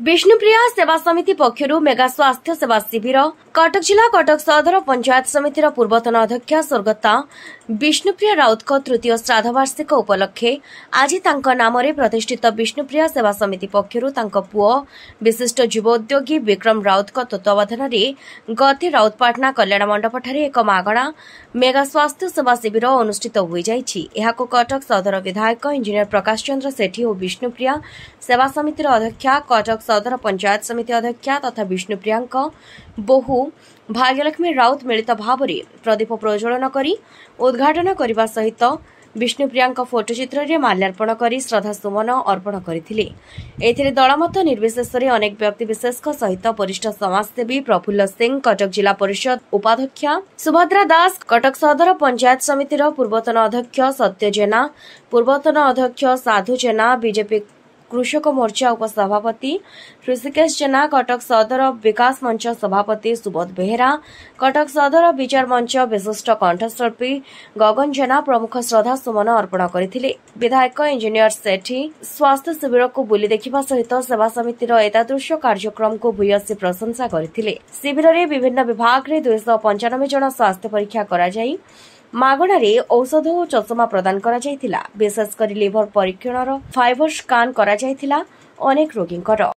विष्णुप्रिया सेवा समिति पक्षर मेगा स्वास्थ्य सेवा शिविर कटक जिला कटक सदर पंचायत समितिर पूर्वतन अध्यक्षा स्वर्गता विष्णुप्रिया राउत तृतीय श्राद्ध वार्षिक उपलक्षे आज नाम प्रतिष्ठित विष्णुप्रिया सेवा समिति पक्षर पुओ विशिष्ट युवोद्योगी विक्रम राउत तत्वावधान गति राउतपाटना कल्याण मंडपठार एक मागणा मेगा स्वास्थ्य सेवा शिविर अनुष्ठित हो जाइछि। एहाको कटक सदर विधायक इंजीनियर प्रकाश चंद्र सेठी और विष्णुप्रिया सेवा समितिर अध्यक्षा कटक सदर पंचायत समिति अध्यक्षा तथा विष्णुप्रिया बोहू भाग्यलक्ष्मी राउत मिलित भाव प्रदीप प्रज्वलन करी उद्घाटन करने सहित विष्णुप्रिया फोटोचित्र में माल्यार्पण कर श्रद्धासुमन अर्पण करते दलमत निर्विशेष अनेक व्यक्तिविशेष सहित वरिष्ठ समाजसेवी प्रफुल्ल सिंह कटक जिला परिषद उपाध्यक्षा सुभद्रा दास कटक सदर पंचायत समितिर पूर्वतन अध्यक्ष सत्य जेना पूर्वतन अध्यक्ष साधु जेना बीजेपी कृषक मोर्चा उपसभापति ऋषिकेश जेना कटक सदर विकास मंच सभापति सुबोध बेहेरा कटक सदर विचार मंच विशिष्ट कंठशिल्पी गगन जेना प्रमुख श्रद्धा सुमन अर्पण करथिले। विधायक इंजीनियर सेठी स्वास्थ्य शिविर को बुली देखिबा सहित सेवा समितिर एतादृश कार्यक्रम को भूयसी प्रशंसा करथिले। शिविर में विभिन्न विभाग रे 295 जन स्वास्थ्य परीक्षा करा जाई मागणारे औषध और चषमा प्रदान करा जायतिला। विशेषकर लिभर परीक्षण फाइबर स्कान करा जायतिला अनेक रोगींकर।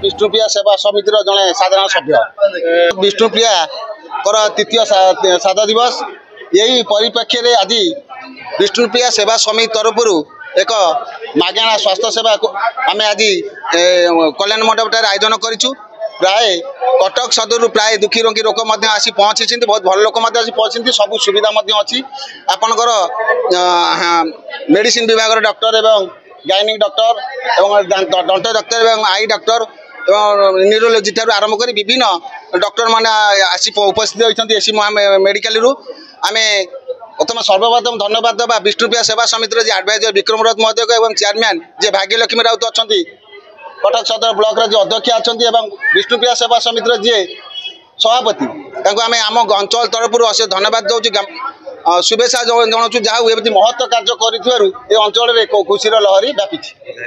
विष्णुप्रिया सेवा समितिर जड़े साधारण सभ्य विष्णुप्रिया तृतीय श्राद्ध दिवस यही परिप्रेक्षी में आज विष्णुप्रिया सेवा समिति तरफ एक मागणा स्वास्थ्य सेवा आम आज कल्याण मंडप आयोजन करूँ। प्राय कटक सदर प्राय दुखी रोगी लोक आसी पहुंची बहुत भल लोक आसी पहुंची सब सुविधा अच्छी आपणकर मेडिसिन विभाग डॉक्टर एवं गाइनिक डॉक्टर एवं दंत डॉक्टर एवं आई डॉक्टर न्यूरोलोजी ठार आरंभ कर विभिन्न डॉक्टर मैंने आसी उपस्थित होती एसी मेडिकल आम प्रथम सर्वप्रथम धन्यवाद देवा विष्णुप्रिया सेवा समितिर जी एडवाइजर विक्रम राउत महोदय एवं चेयरमैन जे भाग्यलक्ष्मी राउत अच्छा कटक सदर ब्लॉक जो अध्यक्ष अच्छा विष्णुप्रिया सेवा समितिर जी सभापति आम आम अंचल तरफ अशेष धन्यवाद दौर शुभेच्छा जनाऊँ जहाँ एमती महत्व कार्य कर अंचल में खुशीर लहरी व्यापी।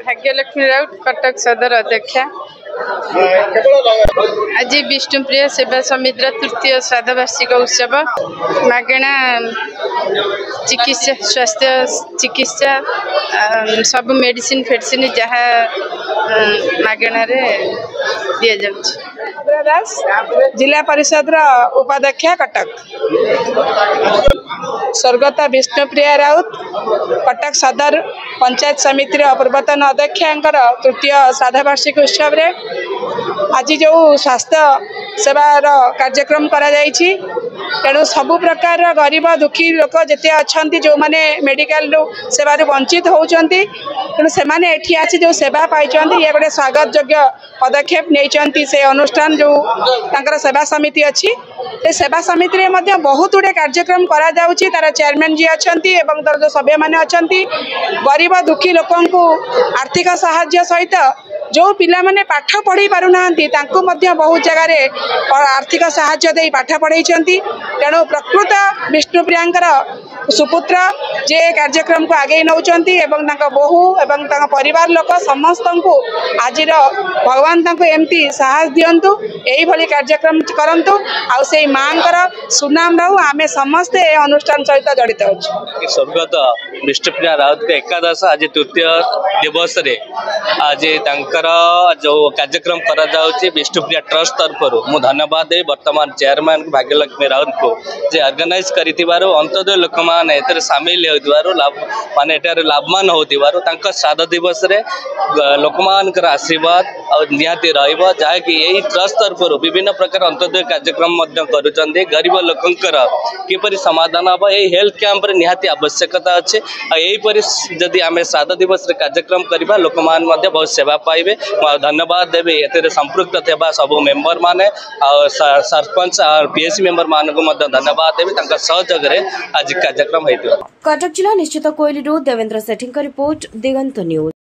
भाग्यलक्ष्मी राउत कटक सदर अध्यक्षा आज विष्णुप्रिया सेवा समितिर तृतीय श्राद्ध वार्षिक उत्सव मागणा चिकित्सा स्वास्थ्य चिकित्सा सब मेडिसिन फेडिसिन जहाँ मागण दि दास जिला परिषद उपाध्यक्षा कटक स्वर्गत विष्णुप्रिया राउत कटक सदर पंचायत समितिर पूर्वतन अध्यक्षा तृतीय श्राद्ध वार्षिक उत्सव रे आज जो स्वास्थ्य सेवार कार्यक्रम करा जायछि तेणु सबु प्रकार गरीब दुखी लोक जिते अच्छा जो मैंने मेडिकल सेवा वंचित होती तेणु से एठी आसी जो सेवा पाई ये गोटे स्वागत योग्य पदक्षेप नहीं से अनुष्ठान जो तांकर सेवा समिति अच्छी से सेवा समिति में बहुत गुड़े कार्यक्रम करा जाउछि तार चेयरमैन जी अच्छा तार जो सभ्य मैंने अच्छा गरीब दुखी लोक आर्थिक साहाय्य सहित जो पिला माने पाठ पढ़ी पारु नाहंती तांको मध्य बहुत जगह आर्थिक साहाय्य दे पाठ पढ़ाई तेणु प्रकृत विष्णुप्रियांकर सुपुत्र जे कार्यक्रम को आगे नौचंती एवं बोहू एवं परिवार लोक समस्त को आज भगवान एमती साहस दिंतु यही भली कार्यक्रम करंतु आ से मांकर सुनाम रहू आम समस्ते अनुष्ठान सहित जड़ित होछु। स्वर्गत विष्णुप्रिया राउत के एकादश आज तृतीय दिवस रे आज जो कार्यक्रम करा जाउछि विष्णुप्रिया ट्रस्ट तरफ मु धन्यवाद दे वर्तमान चेयरमैन भाग्यलक्ष्मी राउत को जे ऑर्गेनाइज करिथिबारो अंतदय लोक मैंने एतरे सामिल होइतबारु लाभ माने एटारे लाभवान होतिबारु तांका श्राद्ध दिवस रे लोकमानकर आशीर्वाद और निहाती रहइबो जाकि एई ट्रस्ट तरफरु विभिन्न प्रकार अंत्योदय कार्यक्रम मध्य करूचंदी गरीब लोकंकर किपरि समाधान हबो एई हेल्थ कैंप रे निहाती आवश्यकता अछि एई परि जदि आमे श्राद्ध दिवस रे कार्यक्रम करिबा लोकमान मध्य बहुत सेवा पाइबे धन्यवाद देबे एतरे संपृक्त थेबा सब मेंबर माने और सरपंच और पीएससी मेंबर मान को मध्य धन्यवाद देबे तांका सहयोग रे आज कार्यक्रम हेतु कटक जिला निश्चित कोइली देवेंद्र सेठी रिपोर्ट दिगंत न्यूज।